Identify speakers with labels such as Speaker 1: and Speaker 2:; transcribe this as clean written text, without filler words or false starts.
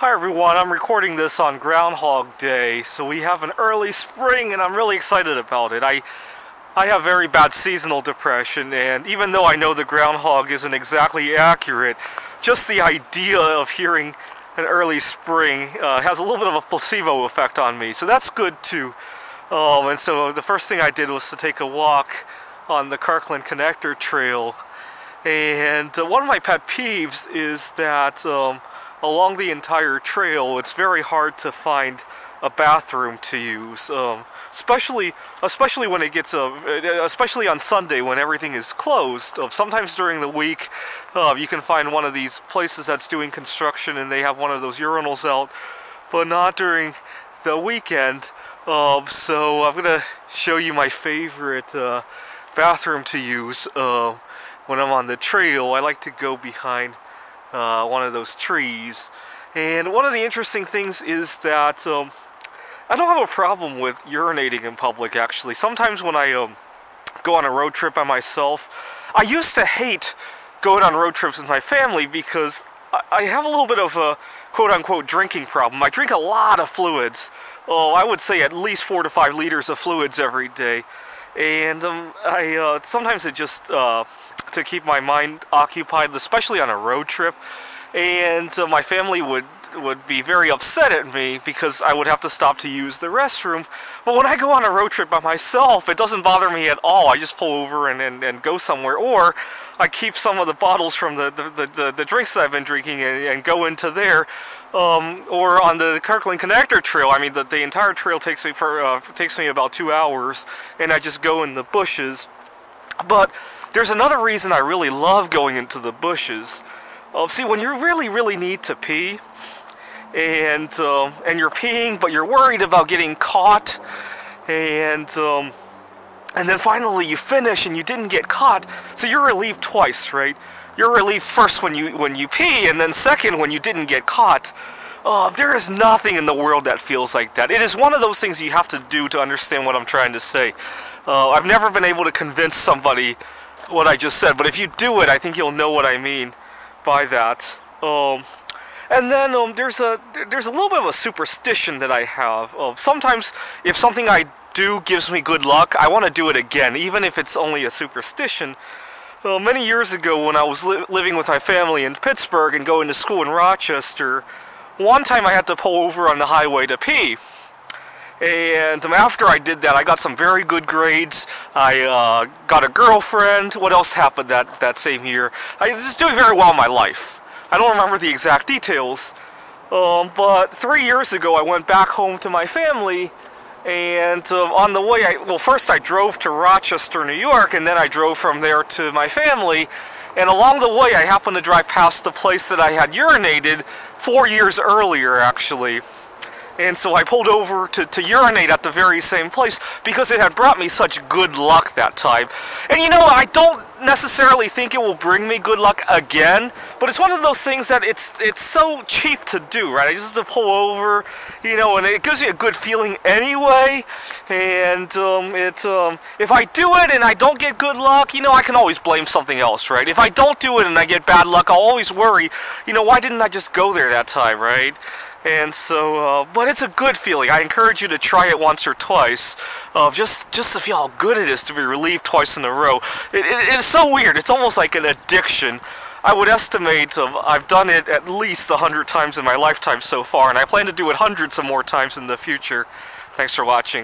Speaker 1: Hi everyone, I'm recording this on Groundhog Day, so we have an early spring and I'm really excited about it. I have very bad seasonal depression, and even though I know the groundhog isn't exactly accurate, just the idea of hearing an early spring has a little bit of a placebo effect on me, so that's good too. And so the first thing I did was to take a walk on the Kirkland Connector Trail, and one of my pet peeves is that along the entire trail, it's very hard to find a bathroom to use, especially when it gets especially on Sunday when everything is closed. Sometimes during the week, you can find one of these places that's doing construction and they have one of those urinals out, but not during the weekend. So I'm gonna show you my favorite bathroom to use when I'm on the trail. I like to go behind one of those trees, and one of the interesting things is that I don't have a problem with urinating in public, actually. Sometimes when I go on a road trip by myself, I used to hate going on road trips with my family because I have a little bit of a quote-unquote drinking problem. I drink a lot of fluids. I would say at least 4 to 5 liters of fluids every day, and sometimes it just to keep my mind occupied, especially on a road trip, and my family would be very upset at me because I would have to stop to use the restroom. But when I go on a road trip by myself, it doesn't bother me at all. I just pull over and go somewhere, or I keep some of the bottles from the drinks that I've been drinking and go into there. Or on the Kirkland Connector Trail, I mean, the entire trail takes me about 2 hours, and I just go in the bushes. But there's another reason I really love going into the bushes. See, when you really need to pee, and you're peeing, but you're worried about getting caught, and then finally you finish and you didn't get caught, so you're relieved twice, right? You're relieved first when you pee, and then second when you didn't get caught. There is nothing in the world that feels like that. It is one of those things you have to do to understand what I'm trying to say. I've never been able to convince somebody what I just said, but if you do it, I think you'll know what I mean by that. And then there's a little bit of a superstition that I have. Sometimes if something I do gives me good luck, I want to do it again, even if it's only a superstition. Many years ago, when I was living with my family in Pittsburgh and going to school in Rochester, one time I had to pull over on the highway to pee. And after I did that, I got some very good grades. I got a girlfriend. What else happened that same year? I was just doing very well in my life. I don't remember the exact details. But 3 years ago, I went back home to my family. And on the way, first I drove to Rochester, New York, and then I drove from there to my family. And along the way, I happened to drive past the place that I had urinated 4 years earlier, actually. And so I pulled over to urinate at the very same place because it had brought me such good luck that time. And you know, I don't necessarily think it will bring me good luck again, but it's one of those things that it's so cheap to do, right? I just have to pull over, you know, and it gives me a good feeling anyway. And if I do it and I don't get good luck, you know, I can always blame something else, right? If I don't do it and I get bad luck, I'll always worry, you know, why didn't I just go there that time, right? And so, but it's a good feeling. I encourage you to try it once or twice, just to feel how good it is to be relieved twice in a row. It is so weird. It's almost like an addiction. I would estimate I've done it at least 100 times in my lifetime so far, and I plan to do it hundreds of more times in the future. Thanks for watching.